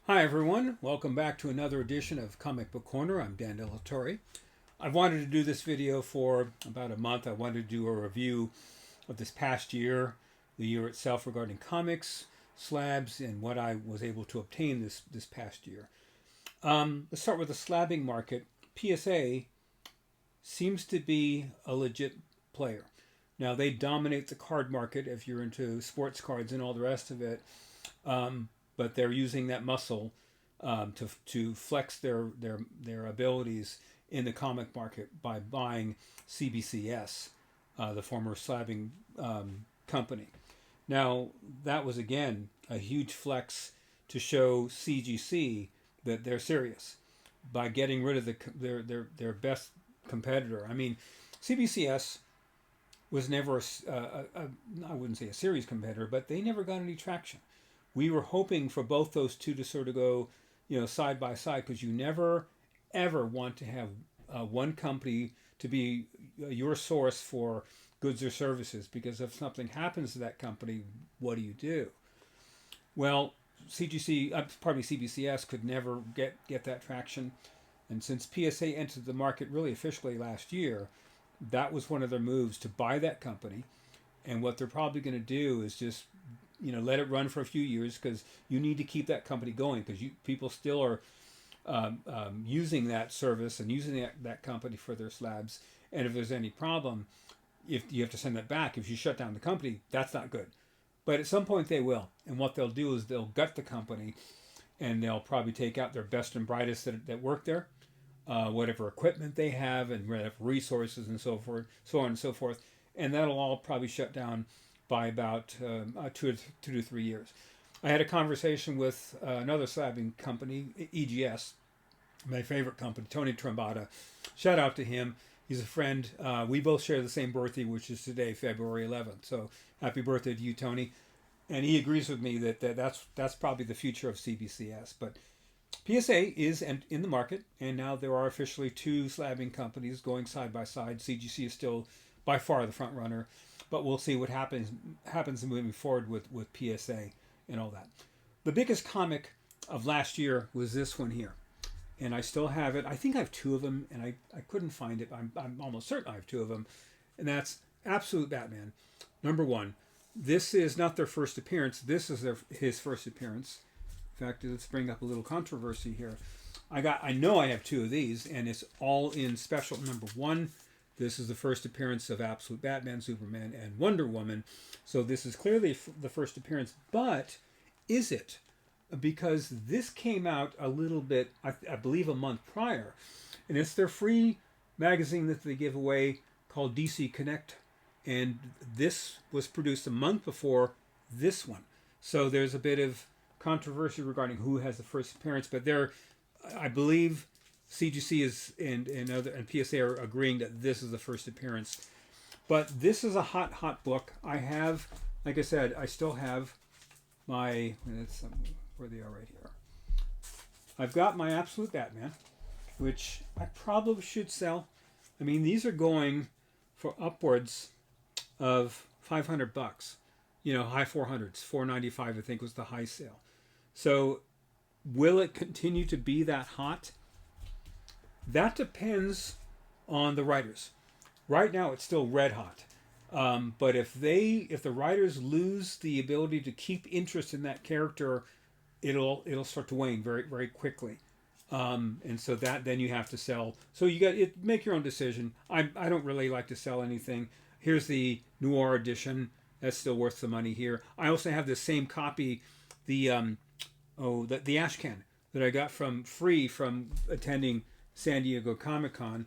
Hi everyone, welcome back to another edition of Comic Book Corner. I'm Dan Delatorre. I've wanted to do this video for about a month. I wanted to do a review of this past year, the year itself regarding comics, slabs, and what I was able to obtain this past year. Let's start with the slabbing market. PSA seems to be a legit player. Now they dominate the card market if you're into sports cards and all the rest of it. But they're using that muscle to flex their abilities in the comic market by buying CBCS, the former slabbing company. Now that was again a huge flex to show CGC that they're serious by getting rid of their best competitor. I mean, CBCS was never I wouldn't say a serious competitor, but they never got any traction. We were hoping for both those two to sort of go, side by side, because you never ever want to have one company to be your source for goods or services, because if something happens to that company, what do you do? Well, CBCS could never get that traction, and since PSA entered the market really officially last year, that was one of their moves to buy that company. And what they're probably going to do is just let it run for a few years, because you need to keep that company going, because people still are using that service and using that company for their slabs. And if there's any problem, if you have to send that back, if you shut down the company, that's not good. But at some point they will, and what they'll do is they'll gut the company, and they'll probably take out their best and brightest that work there, whatever equipment they have and whatever resources and so forth, so on and so forth, and that'll all probably shut down by about 2 to 3 years. I had a conversation with another slabbing company, EGS, my favorite company, Tony Trombata. Shout out to him. He's a friend. We both share the same birthday, which is today, February 11th. So happy birthday to you, Tony. And he agrees with me that's probably the future of CBCS. But PSA is in the market, and now there are officially two slabbing companies going side by side. CGC is still by far the front runner, but we'll see what happens moving forward with PSA and all that. The biggest comic of last year was this one here, and I still have it. I think I have two of them, and I couldn't find it. I'm almost certain I have two of them, and that's Absolute Batman, #1. This is not their first appearance. This is his first appearance. In fact, let's bring up a little controversy here. I know I have two of these, and it's all in special #1. This is the first appearance of Absolute Batman, Superman, and Wonder Woman. So this is clearly the first appearance, but is it? Because this came out a little bit, I believe, a month prior, and it's their free magazine that they give away called DC Connect, and this was produced a month before this one. So there's a bit of controversy regarding who has the first appearance, but I believe CGC and PSA are agreeing that this is the first appearance. But this is a hot book. I have, like I said, I still have my, where they are right here. I've got my Absolute Batman, which I probably should sell. I mean, these are going for upwards of $500. High 400s, 495 I think was the high sale. So will it continue to be that hot? That depends on the writers. Right now, it's still red hot. But if the writers lose the ability to keep interest in that character, it'll start to wane very very quickly. And so then you have to sell. So you got it. Make your own decision. I don't really like to sell anything. Here's the Noir edition. That's still worth the money here. I also have the same copy, the Ashcan that I got free from attending San Diego Comic Con.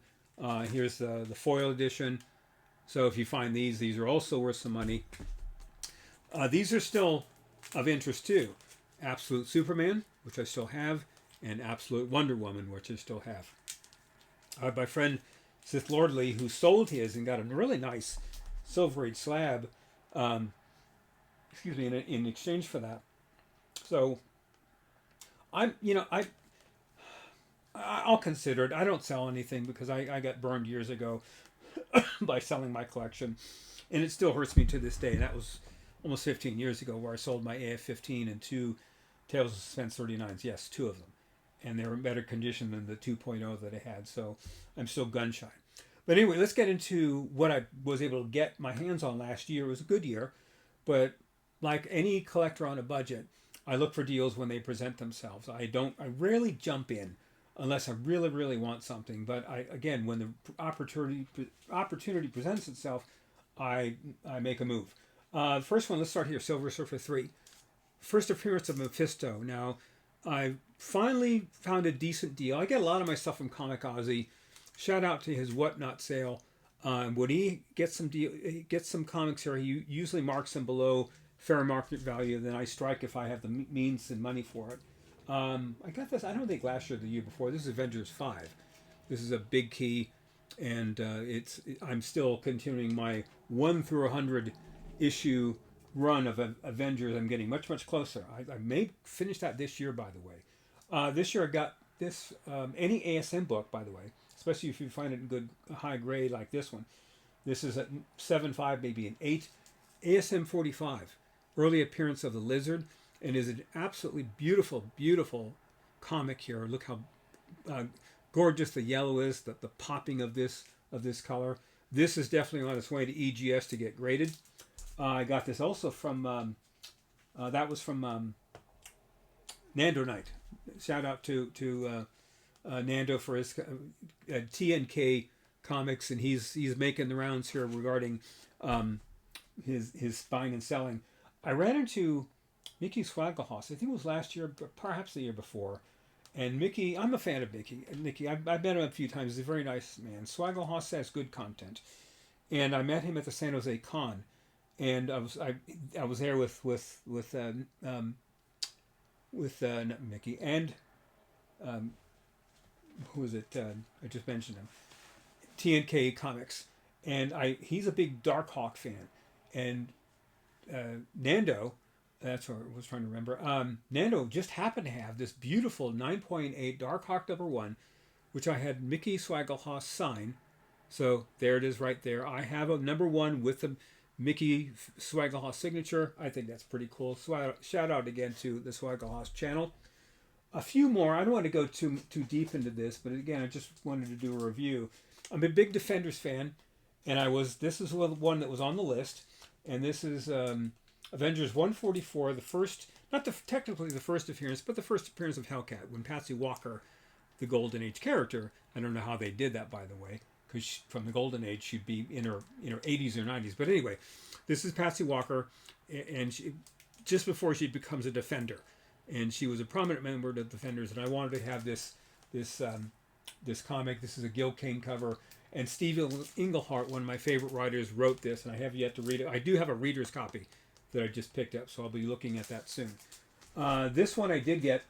Here's the foil edition. So if you find these are also worth some money. These are still of interest too. Absolute Superman, which I still have, and Absolute Wonder Woman, which I still have. My friend Sith Lordley, who sold his and got a really nice Silver Age slab, in exchange for that. So I'll consider it. I don't sell anything because I got burned years ago by selling my collection, and it still hurts me to this day. That was almost 15 years ago, where I sold my AF-15 and two Tales of Suspense 39s. Yes, two of them, and they were in better condition than the 2.0 that I had. So I'm still gun shy. But anyway, let's get into what I was able to get my hands on last year. It was a good year, but like any collector on a budget, I look for deals when they present themselves. I rarely jump in unless I really, really want something. But again, when the opportunity presents itself, I make a move. First one, let's start here. Silver Surfer 3. First appearance of Mephisto. Now, I finally found a decent deal. I get a lot of my stuff from Comic Ozzy. Shout out to his Whatnot sale. When he gets some comics here, he usually marks them below fair market value. Then I strike if I have the means and money for it. I got this. I don't think last year or the year before. This is Avengers 5. This is a big key, and I'm still continuing my 1 through 100 issue run of Avengers. I'm getting much closer. I may finish that this year, by the way. This year I got this any ASM book, by the way, especially if you find it in good high grade like this one. This is at 7.5, maybe an 8. ASM 45, early appearance of the Lizard, and is an absolutely beautiful comic here. Look how gorgeous the yellow is, the popping of this color. This is definitely on its way to EGS to get graded. I got this also from that was from Nando Knight. Shout out to Nando for his TNK comics, and he's making the rounds here regarding his buying and selling. I ran into Mickey Swaggelhoss. I think it was last year, but perhaps the year before. And Mickey, I'm a fan of Mickey. I've met him a few times. He's a very nice man. Swaggelhoss has good content, and I met him at the San Jose Con, and I was there with not Mickey and who was it? I just mentioned him. TNK Comics, and he's a big Darkhawk fan, and Nando. That's what I was trying to remember. Nando just happened to have this beautiful 9.8 Darkhawk #1, which I had Mickey Swaggelhoss sign. So there it is right there. I have a #1 with the Mickey Swaggelhoss signature. I think that's pretty cool. Shout out again to the Swaggelhoss channel. A few more. I don't want to go too deep into this, but again, I just wanted to do a review. I'm a big Defenders fan, and this is one that was on the list, and this is Avengers 144, the first, technically the first appearance, but the first appearance of Hellcat, when Patsy Walker, the Golden Age character, I don't know how they did that, by the way, because from the Golden Age, she'd be in her 80s or 90s. But anyway, this is Patsy Walker, and just before she becomes a Defender. And she was a prominent member of the Defenders, and I wanted to have this comic. This is a Gil Kane cover. And Steve Englehart, one of my favorite writers, wrote this, and I have yet to read it. I do have a reader's copy that I just picked up, so I'll be looking at that soon. This one I did get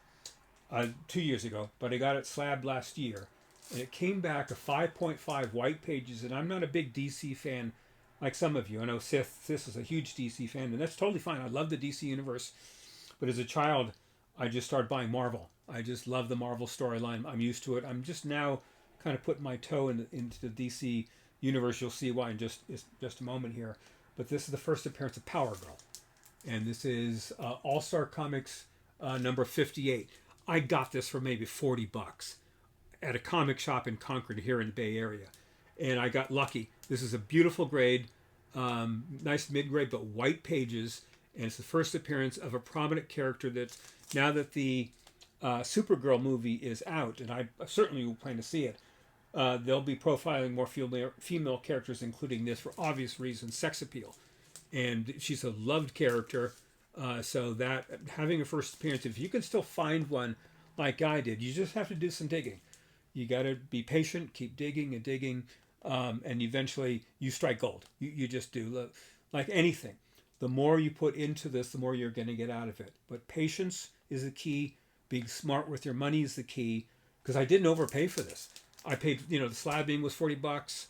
2 years ago, but I got it slabbed last year. And it came back a 5.5 white pages, and I'm not a big DC fan like some of you. I know Sith is a huge DC fan, and that's totally fine. I love the DC universe. But as a child, I just started buying Marvel. I just love the Marvel storyline. I'm used to it. I'm just now kind of putting my toe into the DC universe. You'll see why in just a moment here. But this is the first appearance of Power Girl. And this is All-Star Comics number 58. I got this for maybe $40 at a comic shop in Concord here in the Bay Area. And I got lucky. This is a beautiful grade, nice mid-grade, but white pages. And it's the first appearance of a prominent character that, now that the Supergirl movie is out, and I certainly will plan to see it, they'll be profiling more female characters, including this, for obvious reasons, sex appeal. And she's a loved character, so that having a first appearance, if you can still find one like I did, you just have to do some digging. You got to be patient, keep digging and digging, and eventually you strike gold. You just do. Like anything, the more you put into this, the more you're going to get out of it. But patience is the key. Being smart with your money is the key, because I didn't overpay for this. I paid, the slabbing was $40.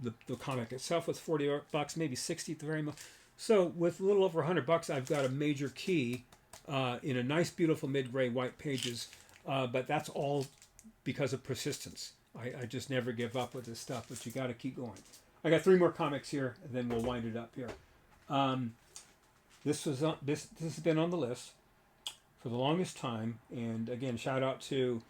The comic itself was $40, maybe 60 at the very most. So with a little over $100, I've got a major key in a nice, beautiful mid-grade white pages. But that's all because of persistence. I just never give up with this stuff, but you got to keep going. I got 3 more comics here, and then we'll wind it up here. This has been on the list. for the longest time. And again, shout out to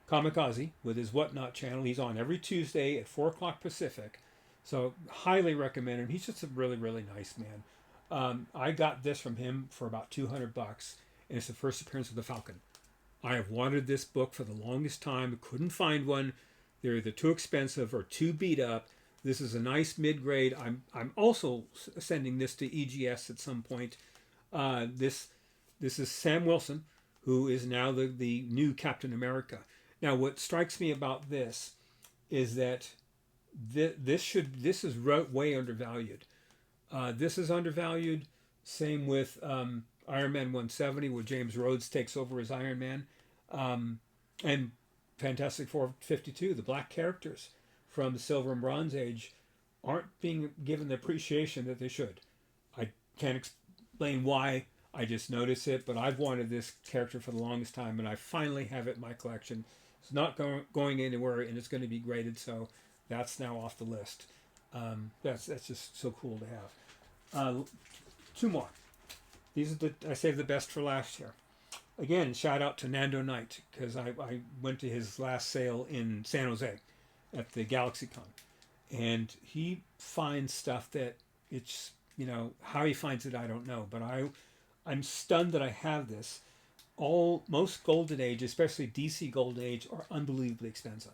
Kamikaze with his Whatnot channel. He's on every Tuesday at 4 o'clock Pacific. So highly recommend him. He's just a really, really nice man. I got this from him for about $200, and it's the first appearance of the Falcon. I have wanted this book for the longest time. Couldn't find one. They're either too expensive or too beat up. This is a nice mid-grade. I'm also sending this to EGS at some point. This is Sam Wilson, who is now the new Captain America. Now, what strikes me about this is that this is way undervalued. This is undervalued. Same with Iron Man 170, where James Rhodes takes over as Iron Man, and Fantastic Four 52. The black characters from the Silver and Bronze Age aren't being given the appreciation that they should. I can't explain why. I just notice it, but I've wanted this character for the longest time, and I finally have it in my collection. It's not going anywhere, and it's going to be graded, so that's now off the list. That's just so cool to have. Two more. These are I saved the best for last year. Again, shout out to Nando Knight, because I went to his last sale in San Jose at the GalaxyCon, and he finds stuff that it's, how he finds it I don't know, but I'm stunned that I have this. Most Golden Age, especially DC Golden Age, are unbelievably expensive.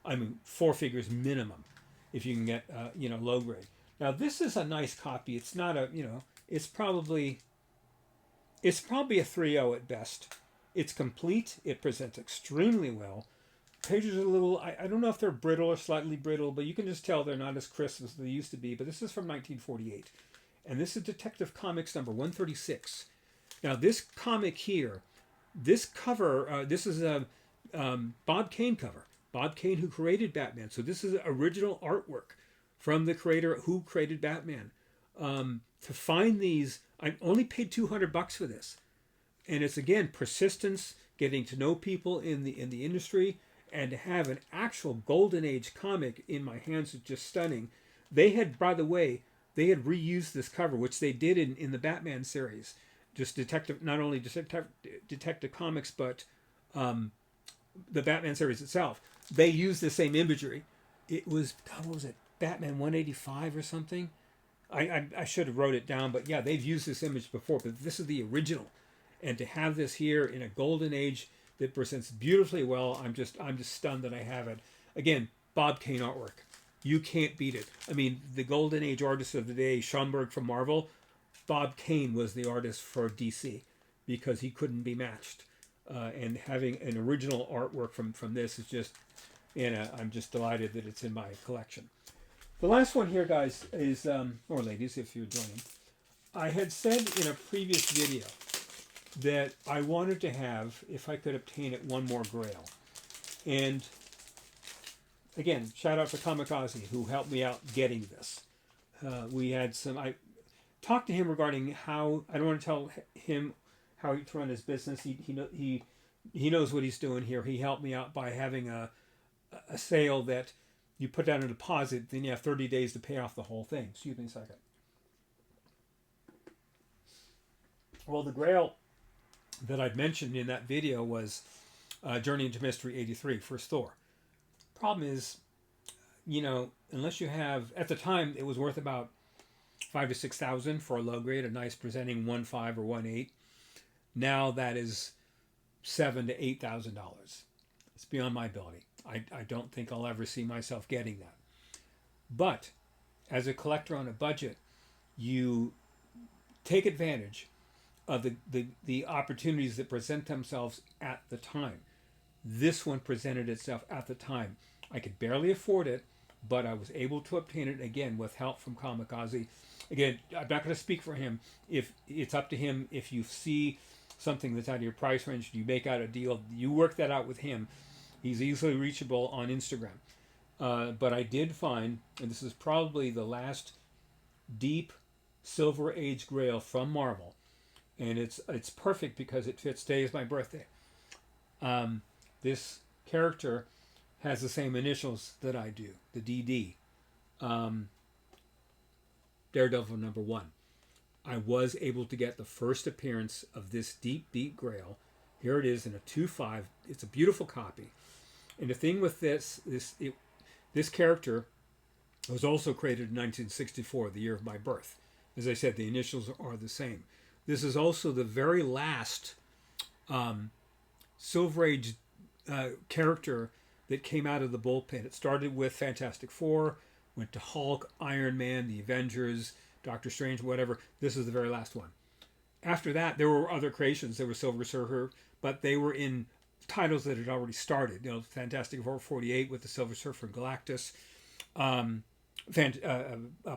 I mean, 4 figures minimum if you can get low grade. Now this is a nice copy. It's not a it's probably a 3.0 at best. It's complete. It presents extremely well. Pages are a little, I don't know if they're brittle or slightly brittle, but you can just tell they're not as crisp as they used to be. But this is from 1948. And this is Detective Comics number 136. Now this comic here, this cover, this is a Bob Kane cover. Bob Kane, who created Batman. So this is original artwork from the creator who created Batman. To find these, I only paid $200 for this. And it's, again, persistence, getting to know people in the industry, and to have an actual Golden Age comic in my hands is just stunning. They had, by the way, reused this cover, which they did in the Batman series. Just not only Detective Comics, but the Batman series itself. They used the same imagery. It was, what was it, Batman 185 or something? I should have wrote it down, but yeah, they've used this image before, but this is the original. And to have this here in a Golden Age that presents beautifully well, I'm just stunned that I have it. Again, Bob Kane artwork. You can't beat it. I mean, the Golden Age artist of the day, Schomburg from Marvel, Bob Kane was the artist for DC because he couldn't be matched. And having an original artwork from this is just, I'm just delighted that it's in my collection. The last one here, guys, is, or ladies, if you're joining, I had said in a previous video that I wanted to have, if I could obtain it, one more Grail. And again, shout out to Kamikaze, who helped me out getting this. We had I talked to him regarding how, I don't want to tell him how to run his business. He knows what he's doing here. He helped me out by having a sale that you put down a deposit, then you have 30 days to pay off the whole thing. Excuse me a second. Well, the Grail that I'd mentioned in that video was Journey into Mystery 83, First Thor. Problem is, unless you have, at the time, it was worth about $5,000 to $6,000 for a low grade, a nice presenting 1.5 or 1.8. Now that is $7,000 to $8,000. It's beyond my ability. I don't think I'll ever see myself getting that. But as a collector on a budget, you take advantage of the opportunities that present themselves at the time. This one presented itself at the time. I could barely afford it, but I was able to obtain it, again, with help from Kamikaze. Again, I'm not going to speak for him. If it's up to him, if you see something that's out of your price range, you make out a deal, you work that out with him. He's easily reachable on Instagram. But I did find, and this is probably the last deep Silver Age Grail from Marvel, and it's perfect because it fits. Today is my birthday. This character has the same initials that I do, the DD. Daredevil number 1. I was able to get the first appearance of this deep Grail Here it is in a 2.5. It's a beautiful copy. And the thing with this character was also created in 1964, the year of my birth. As I said, the initials are the same. This is also the very last Silver Age character that came out of the bullpen. It started with Fantastic Four, went to Hulk, Iron Man, the Avengers, Doctor Strange, whatever. This is the very last one. After that, there were other creations. There was Silver Surfer, but they were in titles that had already started. You know, Fantastic Four 48 with the Silver Surfer and Galactus.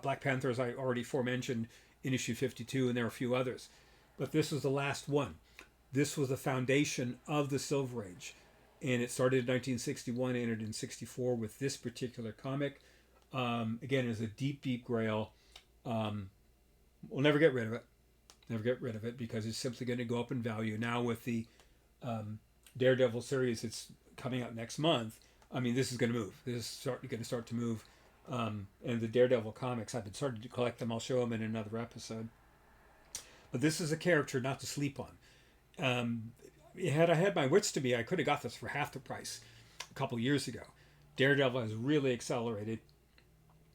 Black Panther, as I already aforementioned, in issue 52, and there are a few others. But this was the last one. This was the foundation of the Silver Age. And it started in 1961, ended in 64 with this particular comic. Again, it's a deep, deep grail. We'll never get rid of it. Never get rid of it because it's simply going to go up in value. Now with the Daredevil series, it's coming out next month. I mean, this is going to move. This is going to start to move. And the Daredevil comics, I've been starting to collect them. I'll show them in another episode. But this is a character not to sleep on. Had I had my wits to me, I could have got this for half the price a couple years ago. Daredevil has really accelerated,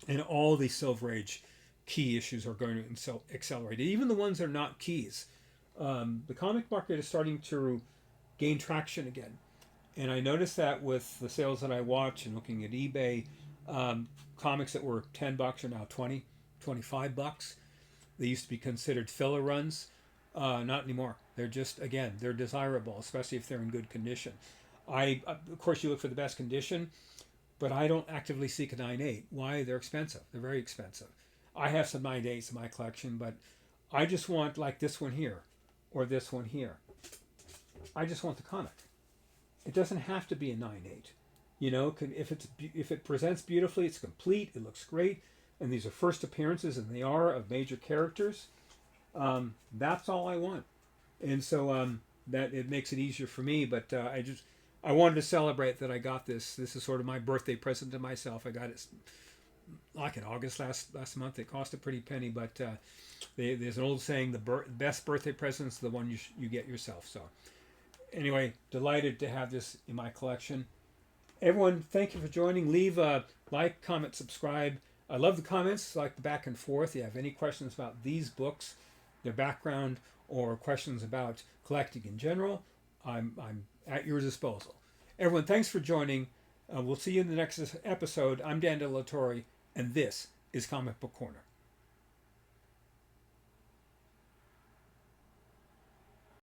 and all these Silver Age key issues are going to accelerate. Even the ones that are not keys. The comic market is starting to gain traction again. And I noticed that with the sales that I watch and looking at eBay, comics that were $10 are now $20, $25. They used to be considered filler runs. Not anymore. They're just, again, they're desirable, especially if they're in good condition. Of course, you look for the best condition, but I don't actively seek a 9.8. Why? They're expensive. They're very expensive. I have some 9.8s in my collection, but I just want like this one here or this one here. I just want the comic. It doesn't have to be a 9.8. You know, if it presents beautifully, it's complete, it looks great, and these are first appearances, and they are of major characters. That's all I want, and so that it makes it easier for me. But I wanted to celebrate that I got this. This is sort of my birthday present to myself. I got it like in August last month. It cost a pretty penny, but there's an old saying: the best birthday present is the one you get yourself. So anyway, delighted to have this in my collection. Everyone, thank you for joining. Leave a like, comment, subscribe. I love the comments, like the back and forth. If you have any questions about these books, their background, or questions about collecting in general, I'm at your disposal. Everyone, thanks for joining. We'll see you in the next episode. I'm Dan De La Torre, and this is Comic Book Corner.